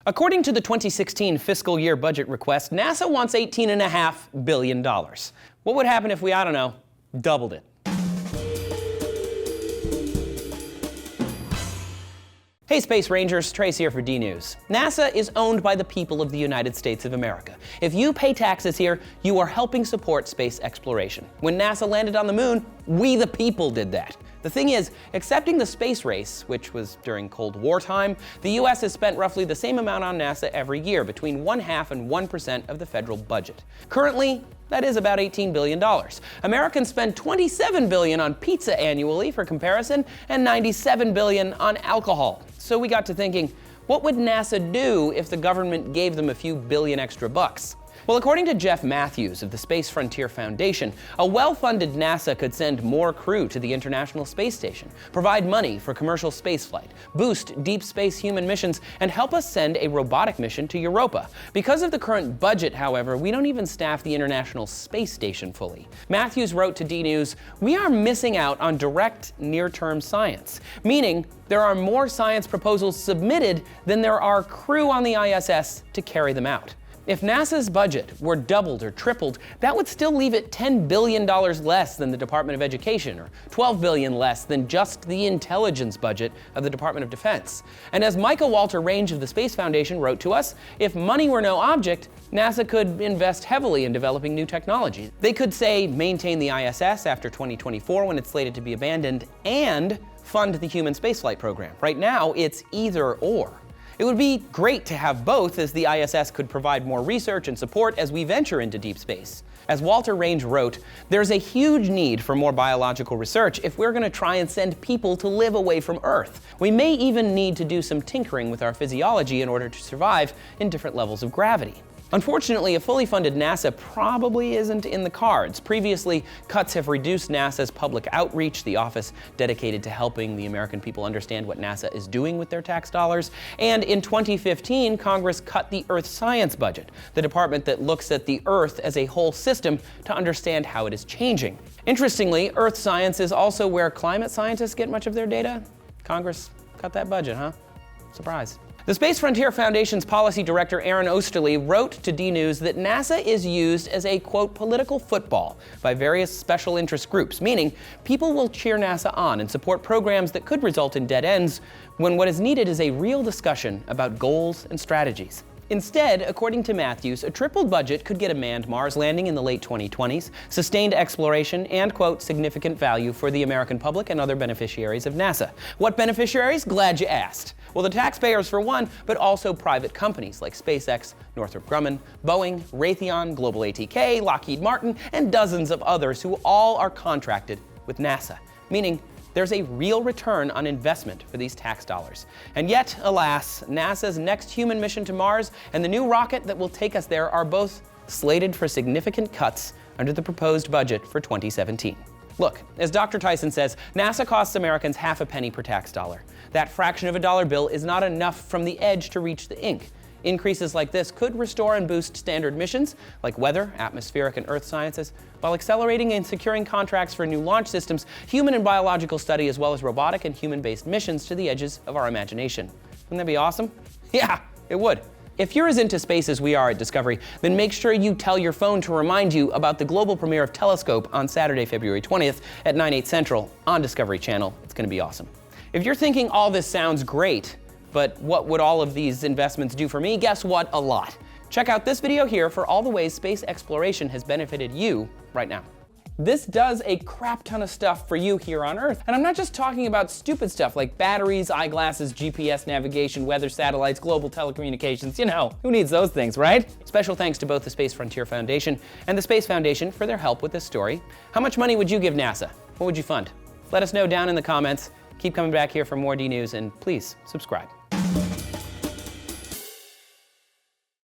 According to the 2016 fiscal year budget request, NASA wants $18.5 billion. What would happen if we, I don't know, doubled it? Hey Space Rangers, Trace here for D-News. NASA is owned by the people of the United States of America. If you pay taxes here, you are helping support space exploration. When NASA landed on the moon, we the people did that. The thing is, accepting the space race, which was during Cold War time, the US has spent roughly the same amount on NASA every year, between 0.5% and 1% of the federal budget. Currently, that is about $18 billion. Americans spend $27 billion on pizza annually, for comparison, and $97 billion on alcohol. So we got to thinking, what would NASA do if the government gave them a few billion extra bucks? Well, according to Jeff Matthews of the Space Frontier Foundation, a well-funded NASA could send more crew to the International Space Station, provide money for commercial spaceflight, boost deep space human missions, and help us send a robotic mission to Europa. Because of the current budget, however, we don't even staff the International Space Station fully. Matthews wrote to D-News, "We are missing out on direct, near-term science," meaning there are more science proposals submitted than there are crew on the ISS to carry them out. If NASA's budget were doubled or tripled, that would still leave it $10 billion less than the Department of Education, or $12 billion less than just the intelligence budget of the Department of Defense. And as Michael Walter Range of the Space Foundation wrote to us, if money were no object, NASA could invest heavily in developing new technology. They could, say, maintain the ISS after 2024 when it's slated to be abandoned, and fund the human spaceflight program. Right now, it's either or. It would be great to have both, as the ISS could provide more research and support as we venture into deep space. As Walter Range wrote, there's a huge need for more biological research if we're going to try and send people to live away from Earth. We may even need to do some tinkering with our physiology in order to survive in different levels of gravity. Unfortunately, a fully funded NASA probably isn't in the cards. Previously, cuts have reduced NASA's public outreach, the office dedicated to helping the American people understand what NASA is doing with their tax dollars. And in 2015, Congress cut the Earth Science budget, the department that looks at the Earth as a whole system to understand how it is changing. Interestingly, Earth science is also where climate scientists get much of their data. Congress cut that budget, huh? Surprise. The Space Frontier Foundation's policy director, Aaron Osterly, wrote to D-News that NASA is used as a, quote, political football by various special interest groups, meaning people will cheer NASA on and support programs that could result in dead ends, when what is needed is a real discussion about goals and strategies. Instead, according to Matthews, a tripled budget could get a manned Mars landing in the late 2020s, sustained exploration, and, quote, significant value for the American public and other beneficiaries of NASA. What beneficiaries? Glad you asked. Well, the taxpayers for one, but also private companies like SpaceX, Northrop Grumman, Boeing, Raytheon, Global ATK, Lockheed Martin, and dozens of others who all are contracted with NASA, meaning there's a real return on investment for these tax dollars. And yet, alas, NASA's next human mission to Mars and the new rocket that will take us there are both slated for significant cuts under the proposed budget for 2017. Look, as Dr. Tyson says, NASA costs Americans half a penny per tax dollar. That fraction of a dollar bill is not enough from the edge to reach the ink. Increases like this could restore and boost standard missions like weather, atmospheric, and earth sciences, while accelerating and securing contracts for new launch systems, human and biological study, as well as robotic and human-based missions to the edges of our imagination. Wouldn't that be awesome? Yeah, it would. If you're as into space as we are at Discovery, then make sure you tell your phone to remind you about the global premiere of Telescope on Saturday, February 20th at 9/8 Central on Discovery Channel. It's going to be awesome. If you're thinking all this sounds great, but what would all of these investments do for me? Guess what? A lot. Check out this video here for all the ways space exploration has benefited you right now. This does a crap ton of stuff for you here on Earth. And I'm not just talking about stupid stuff like batteries, eyeglasses, GPS navigation, weather satellites, global telecommunications. You know, who needs those things, right? Special thanks to both the Space Frontier Foundation and the Space Foundation for their help with this story. How much money would you give NASA? What would you fund? Let us know down in the comments. Keep coming back here for more D-News, and please subscribe.